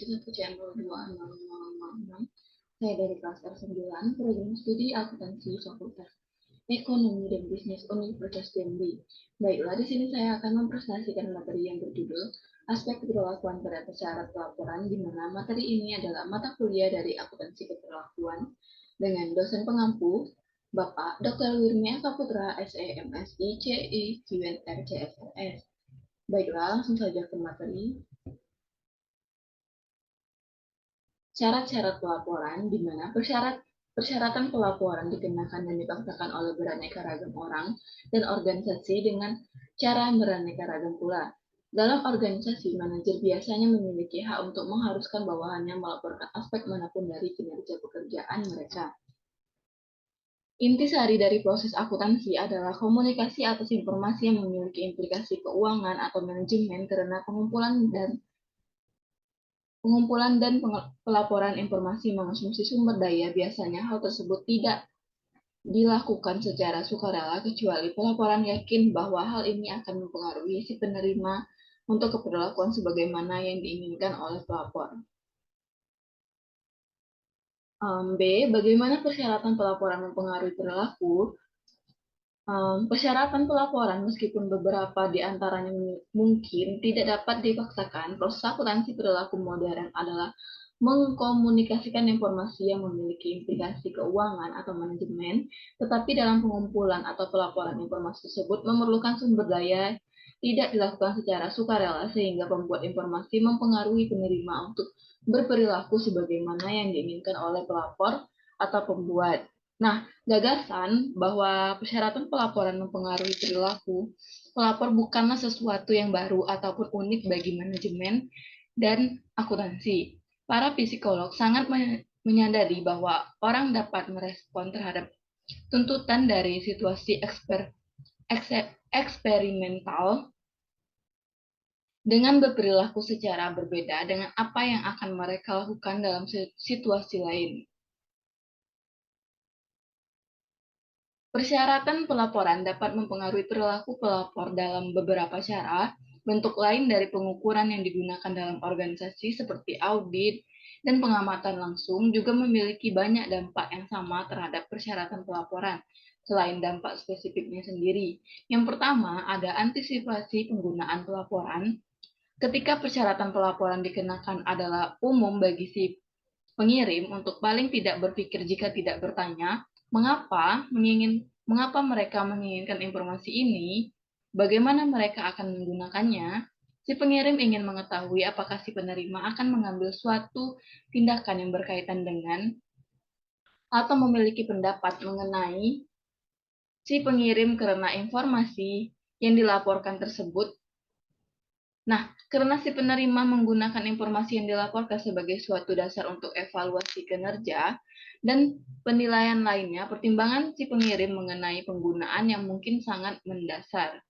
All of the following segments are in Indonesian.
1 Saya dari kelas R9, program studi akuntansi Fakultas Ekonomi dan Bisnis Universitas Jambi. Baiklah, di sini saya akan mempresentasikan materi yang berjudul Aspek Keberlakuan pada Persyarat Pelaporan, di mana materi ini adalah mata kuliah dari akuntansi keberlakuan dengan dosen pengampu Bapak Dr. Wirmia Kaputra, SEMSI, CI, QNR, CSRS. Baiklah, langsung saja ke materi. Syarat-syarat pelaporan, di mana persyaratan pelaporan dikenakan dan dipaksakan oleh beraneka ragam orang dan organisasi dengan cara beraneka ragam pula. Dalam organisasi, manajer biasanya memiliki hak untuk mengharuskan bawahannya melaporkan aspek manapun dari kinerja pekerjaan mereka. Intisari dari proses akuntansi adalah komunikasi atas informasi yang memiliki implikasi keuangan atau manajemen karena pengumpulan dan pelaporan informasi mengonsumsi sumber daya. Biasanya hal tersebut tidak dilakukan secara sukarela kecuali pelaporan yakin bahwa hal ini akan mempengaruhi si penerima untuk keberlakuan sebagaimana yang diinginkan oleh pelapor. B. Bagaimana persyaratan pelaporan mempengaruhi perilaku? Persyaratan pelaporan, meskipun beberapa di antaranya mungkin tidak dapat dipaksakan, proses akuntansi perilaku modern adalah mengkomunikasikan informasi yang memiliki implikasi keuangan atau manajemen, tetapi dalam pengumpulan atau pelaporan informasi tersebut memerlukan sumber daya tidak dilakukan secara sukarela sehingga pembuat informasi mempengaruhi penerima untuk berperilaku sebagaimana yang diinginkan oleh pelapor atau pembuat. Nah, gagasan bahwa persyaratan pelaporan mempengaruhi perilaku pelapor bukanlah sesuatu yang baru ataupun unik bagi manajemen dan akuntansi. Para psikolog sangat menyadari bahwa orang dapat merespon terhadap tuntutan dari situasi eksperimental dengan berperilaku secara berbeda dengan apa yang akan mereka lakukan dalam situasi lain. Persyaratan pelaporan dapat mempengaruhi perilaku pelapor dalam beberapa cara. Bentuk lain dari pengukuran yang digunakan dalam organisasi seperti audit dan pengamatan langsung juga memiliki banyak dampak yang sama terhadap persyaratan pelaporan, selain dampak spesifiknya sendiri. Yang pertama, ada antisipasi penggunaan pelaporan. Ketika persyaratan pelaporan dikenakan adalah umum bagi si pengirim untuk paling tidak berpikir jika tidak bertanya, mengapa mereka menginginkan informasi ini, bagaimana mereka akan menggunakannya. Si pengirim ingin mengetahui apakah si penerima akan mengambil suatu tindakan yang berkaitan dengan atau memiliki pendapat mengenai si pengirim karena informasi yang dilaporkan tersebut. Nah, karena si penerima menggunakan informasi yang dilaporkan sebagai suatu dasar untuk evaluasi kinerja dan penilaian lainnya, pertimbangan si pengirim mengenai penggunaan yang mungkin sangat mendasar.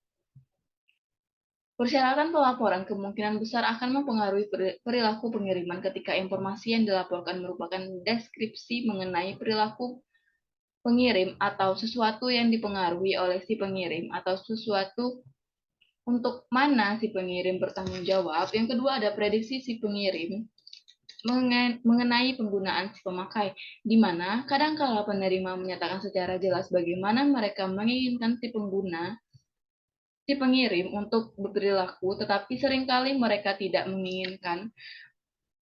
Persyaratan pelaporan kemungkinan besar akan mempengaruhi perilaku pengiriman ketika informasi yang dilaporkan merupakan deskripsi mengenai perilaku pengirim atau sesuatu yang dipengaruhi oleh si pengirim atau sesuatu untuk mana si pengirim bertanggung jawab. Yang kedua ada prediksi si pengirim mengenai penggunaan si pemakai, di mana kadangkala penerima menyatakan secara jelas bagaimana mereka menginginkan si pengirim untuk berperilaku, tetapi seringkali mereka tidak menginginkan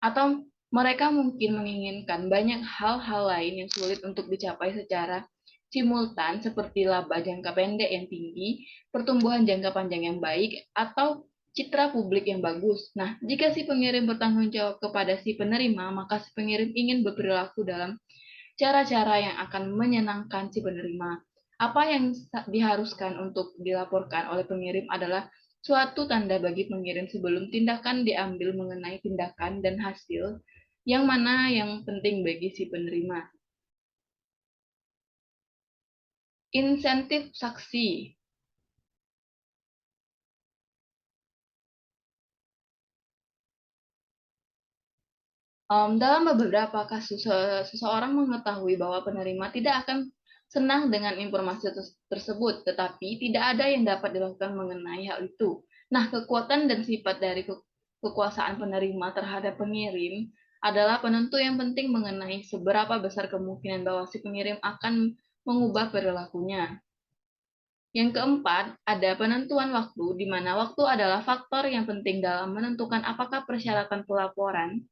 atau mereka mungkin menginginkan banyak hal-hal lain yang sulit untuk dicapai secara simultan seperti laba jangka pendek yang tinggi, pertumbuhan jangka panjang yang baik, atau citra publik yang bagus. Nah, jika si pengirim bertanggung jawab kepada si penerima, maka si pengirim ingin berperilaku dalam cara-cara yang akan menyenangkan si penerima. Apa yang diharuskan untuk dilaporkan oleh pengirim adalah suatu tanda bagi pengirim sebelum tindakan diambil mengenai tindakan dan hasil yang mana yang penting bagi si penerima. Insentif saksi. Dalam beberapa kasus, seseorang mengetahui bahwa penerima tidak akan senang dengan informasi tersebut, tetapi tidak ada yang dapat dilakukan mengenai hal itu. Nah, kekuatan dan sifat dari kekuasaan penerima terhadap pengirim adalah penentu yang penting mengenai seberapa besar kemungkinan bahwa si pengirim akan mengubah perilakunya. Yang keempat, ada penentuan waktu, di mana waktu adalah faktor yang penting dalam menentukan apakah persyaratan pelaporan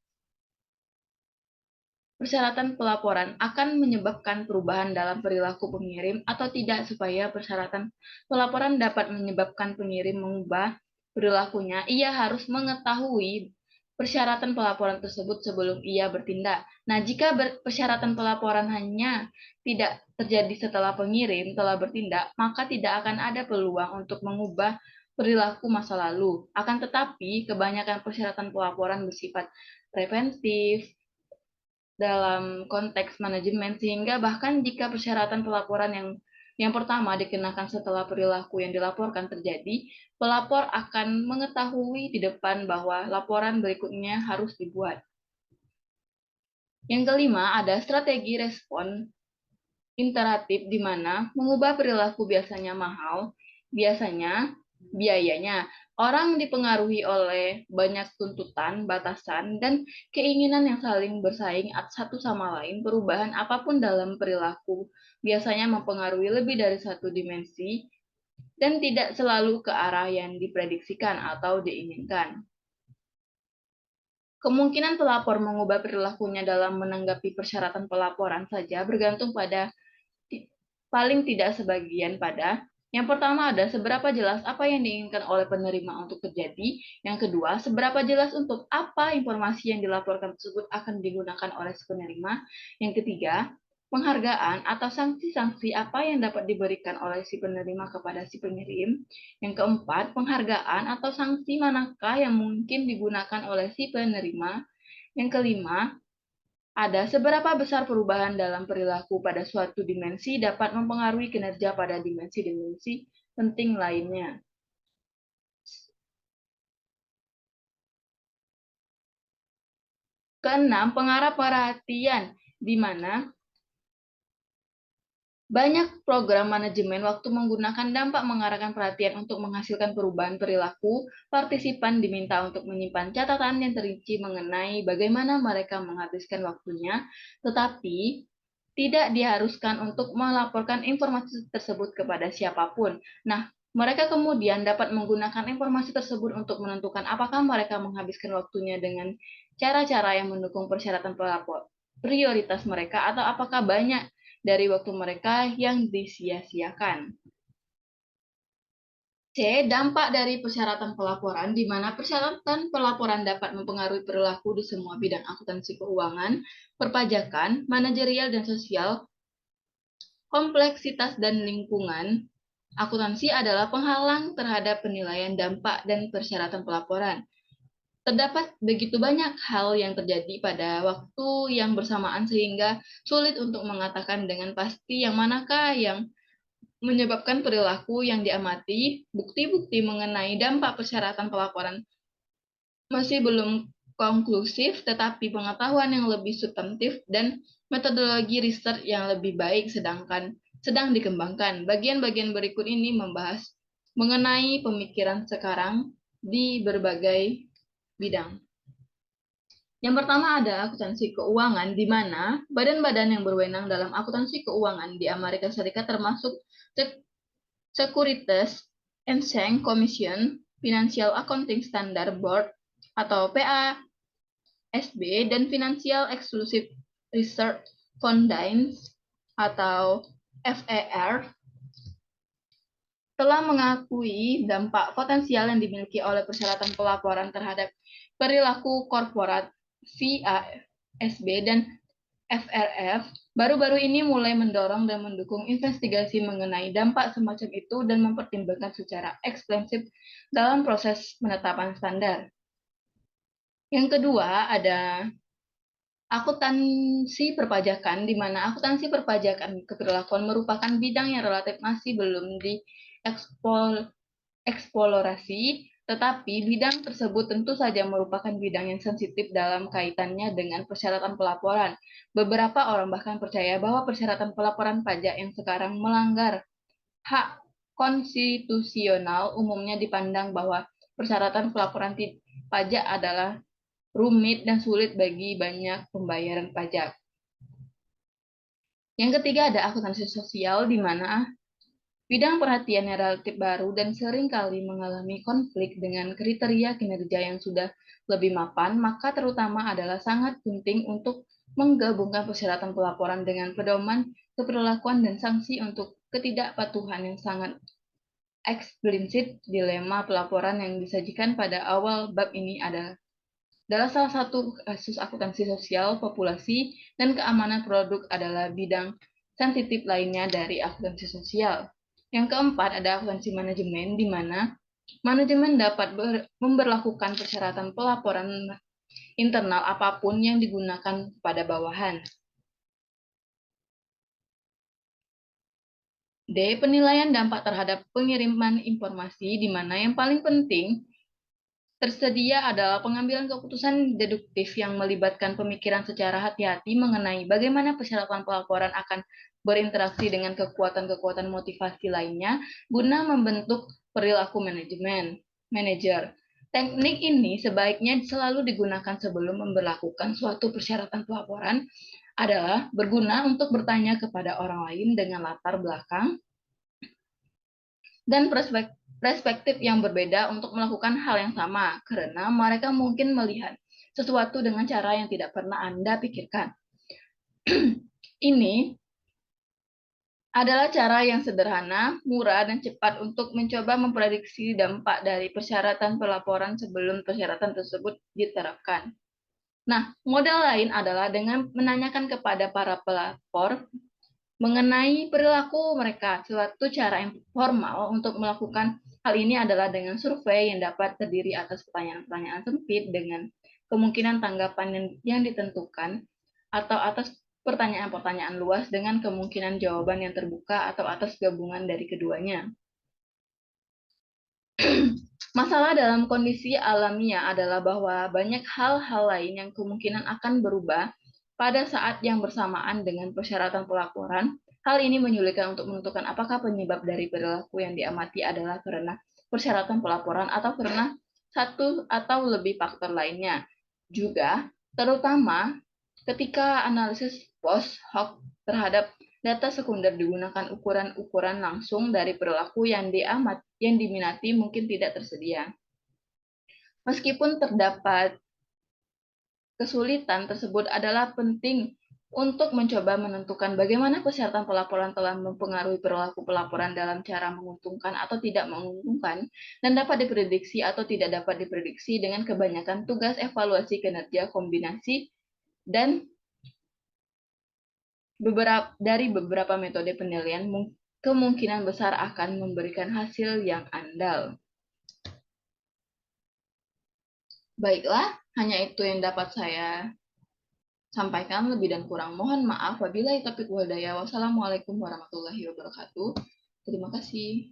akan menyebabkan perubahan dalam perilaku pengirim atau tidak. Supaya persyaratan pelaporan dapat menyebabkan pengirim mengubah perilakunya, ia harus mengetahui persyaratan pelaporan tersebut sebelum ia bertindak. Nah, jika persyaratan pelaporan hanya tidak terjadi setelah pengirim telah bertindak, maka tidak akan ada peluang untuk mengubah perilaku masa lalu. Akan tetapi, kebanyakan persyaratan pelaporan bersifat preventif dalam konteks manajemen, sehingga bahkan jika persyaratan pelaporan yang pertama dikenakan setelah perilaku yang dilaporkan terjadi, pelapor akan mengetahui di depan bahwa laporan berikutnya harus dibuat. Yang kelima, ada strategi respon iteratif, di mana mengubah perilaku biasanya mahal, biayanya. Orang dipengaruhi oleh banyak tuntutan, batasan, dan keinginan yang saling bersaing satu sama lain. Perubahan apapun dalam perilaku biasanya mempengaruhi lebih dari satu dimensi dan tidak selalu ke arah yang diprediksikan atau diinginkan. Kemungkinan pelapor mengubah perilakunya dalam menanggapi persyaratan pelaporan saja bergantung pada paling tidak sebagian pada yang pertama, ada seberapa jelas apa yang diinginkan oleh penerima untuk terjadi. Yang kedua, seberapa jelas untuk apa informasi yang dilaporkan tersebut akan digunakan oleh si penerima. Yang ketiga, penghargaan atau sanksi-sanksi apa yang dapat diberikan oleh si penerima kepada si pengirim. Yang keempat, penghargaan atau sanksi manakah yang mungkin digunakan oleh si penerima. Yang kelima, ada seberapa besar perubahan dalam perilaku pada suatu dimensi dapat mempengaruhi kinerja pada dimensi-dimensi penting lainnya. Keenam, pengarah perhatian, di mana banyak program manajemen waktu menggunakan dampak mengarahkan perhatian untuk menghasilkan perubahan perilaku. Partisipan diminta untuk menyimpan catatan yang terinci mengenai bagaimana mereka menghabiskan waktunya, tetapi tidak diharuskan untuk melaporkan informasi tersebut kepada siapapun. Nah, mereka kemudian dapat menggunakan informasi tersebut untuk menentukan apakah mereka menghabiskan waktunya dengan cara-cara yang mendukung persyaratan pelapor prioritas mereka, atau apakah banyak dari waktu mereka yang disia-siakan. C. Dampak dari persyaratan pelaporan, di mana persyaratan pelaporan dapat mempengaruhi perilaku di semua bidang akuntansi keuangan, perpajakan, manajerial dan sosial, kompleksitas dan lingkungan. Akuntansi adalah penghalang terhadap penilaian dampak dan persyaratan pelaporan. Terdapat begitu banyak hal yang terjadi pada waktu yang bersamaan sehingga sulit untuk mengatakan dengan pasti yang manakah yang menyebabkan perilaku yang diamati. Bukti-bukti mengenai dampak persyaratan pelaporan masih belum konklusif, tetapi pengetahuan yang lebih substantif dan metodologi riset yang lebih baik sedang dikembangkan. Bagian-bagian berikut ini membahas mengenai pemikiran sekarang di berbagai bidang. Yang pertama ada akuntansi keuangan, di mana badan-badan yang berwenang dalam akuntansi keuangan di Amerika Serikat termasuk Securities and Exchange Commission, Financial Accounting Standard Board atau PASB, dan Financial Exclusive Research Foundations atau FER telah mengakui dampak potensial yang dimiliki oleh persyaratan pelaporan terhadap perilaku korporat. FASB dan FRF baru-baru ini mulai mendorong dan mendukung investigasi mengenai dampak semacam itu dan mempertimbangkan secara ekstensif dalam proses penetapan standar. Yang kedua ada akuntansi perpajakan, di mana akuntansi perpajakan keberlakuan merupakan bidang yang relatif masih belum dieksplorasi, tetapi bidang tersebut tentu saja merupakan bidang yang sensitif dalam kaitannya dengan persyaratan pelaporan. Beberapa orang bahkan percaya bahwa persyaratan pelaporan pajak yang sekarang melanggar hak konstitusional. Umumnya dipandang bahwa persyaratan pelaporan pajak adalah rumit dan sulit bagi banyak pembayaran pajak. Yang ketiga ada akuntansi sosial, di mana bidang perhatiannya relatif baru dan sering kali mengalami konflik dengan kriteria kinerja yang sudah lebih mapan, maka terutama adalah sangat penting untuk menggabungkan persyaratan pelaporan dengan pedoman keperlakuan dan sanksi untuk ketidakpatuhan yang sangat eksplisit. Dilema pelaporan yang disajikan pada awal bab ini adalah salah satu kasus akuntansi sosial, populasi, dan keamanan produk adalah bidang sensitif lainnya dari akuntansi sosial. Yang keempat ada akuntansi manajemen, di mana manajemen dapat memberlakukan persyaratan pelaporan internal apapun yang digunakan pada bawahan. D. Penilaian dampak terhadap pengiriman informasi, di mana yang paling penting tersedia adalah pengambilan keputusan deduktif yang melibatkan pemikiran secara hati-hati mengenai bagaimana persyaratan pelaporan akan berinteraksi dengan kekuatan-kekuatan motivasi lainnya guna membentuk perilaku manajer. Teknik ini sebaiknya selalu digunakan sebelum memberlakukan suatu persyaratan pelaporan, adalah berguna untuk bertanya kepada orang lain dengan latar belakang dan perspektif yang berbeda untuk melakukan hal yang sama, karena mereka mungkin melihat sesuatu dengan cara yang tidak pernah Anda pikirkan. Ini adalah cara yang sederhana, murah, dan cepat untuk mencoba memprediksi dampak dari persyaratan pelaporan sebelum persyaratan tersebut diterapkan. Nah, model lain adalah dengan menanyakan kepada para pelapor mengenai perilaku mereka. Suatu cara yang formal untuk melakukan hal ini adalah dengan survei yang dapat terdiri atas pertanyaan-pertanyaan sempit dengan kemungkinan tanggapan yang ditentukan, atau atas pertanyaan-pertanyaan luas dengan kemungkinan jawaban yang terbuka, atau atas gabungan dari keduanya. Masalah dalam kondisi alamiah adalah bahwa banyak hal-hal lain yang kemungkinan akan berubah pada saat yang bersamaan dengan persyaratan pelaporan. Hal ini menyulitkan untuk menentukan apakah penyebab dari perilaku yang diamati adalah karena persyaratan pelaporan atau karena satu atau lebih faktor lainnya. Juga, terutama ketika analisis post hoc terhadap data sekunder digunakan, ukuran-ukuran langsung dari perilaku yang diminati mungkin tidak tersedia. Meskipun terdapat kesulitan tersebut, adalah penting untuk mencoba menentukan bagaimana persyaratan pelaporan telah mempengaruhi perilaku pelaporan dalam cara menguntungkan atau tidak menguntungkan, dan dapat diprediksi atau tidak dapat diprediksi dengan kebanyakan tugas evaluasi kinerja kombinasi dan beberapa metode penilaian kemungkinan besar akan memberikan hasil yang andal. Baiklah, hanya itu yang dapat saya sampaikan. Lebih dan kurang mohon maaf. Wabillahi taufiq wal hidayah. Wassalamualaikum warahmatullahi wabarakatuh. Terima kasih.